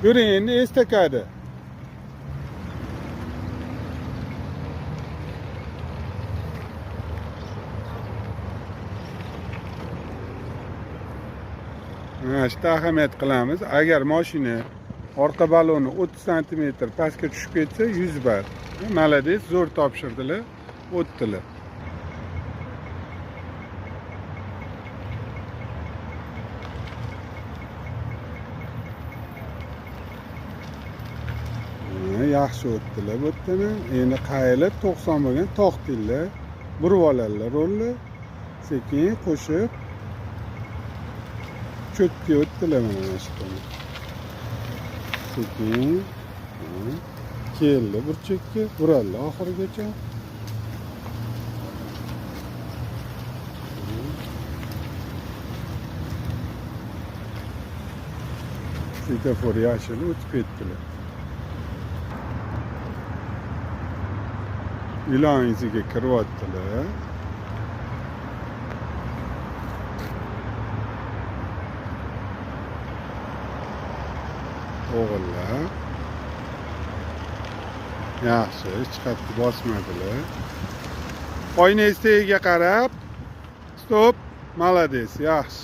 Yuring endi estakadi. Mana shu ahamiyat qilamiz. Agar mashina orqa baloni 30 sm pastga tushib ketsa 100 bar. Malades, zo'r topshirdilar, o'tdilar. Yaxshi o'tdilar bu yerdan. Endi qayilib 90 bo'lgan to'xtinglar, burib oladilar rolni. Sekin qo'shib cho'kka o'tdilar mana shu yerdan. Sekin keldi burchakka, buraldi oxirigacha. Svetofor yashil o'tib ketdilar. Ilon iziga kiryaptilar. O'g'illar. Yaxshi, hech qayerga bosmadilar. Oyna istegiga qarab, stop, malades, yaxshi.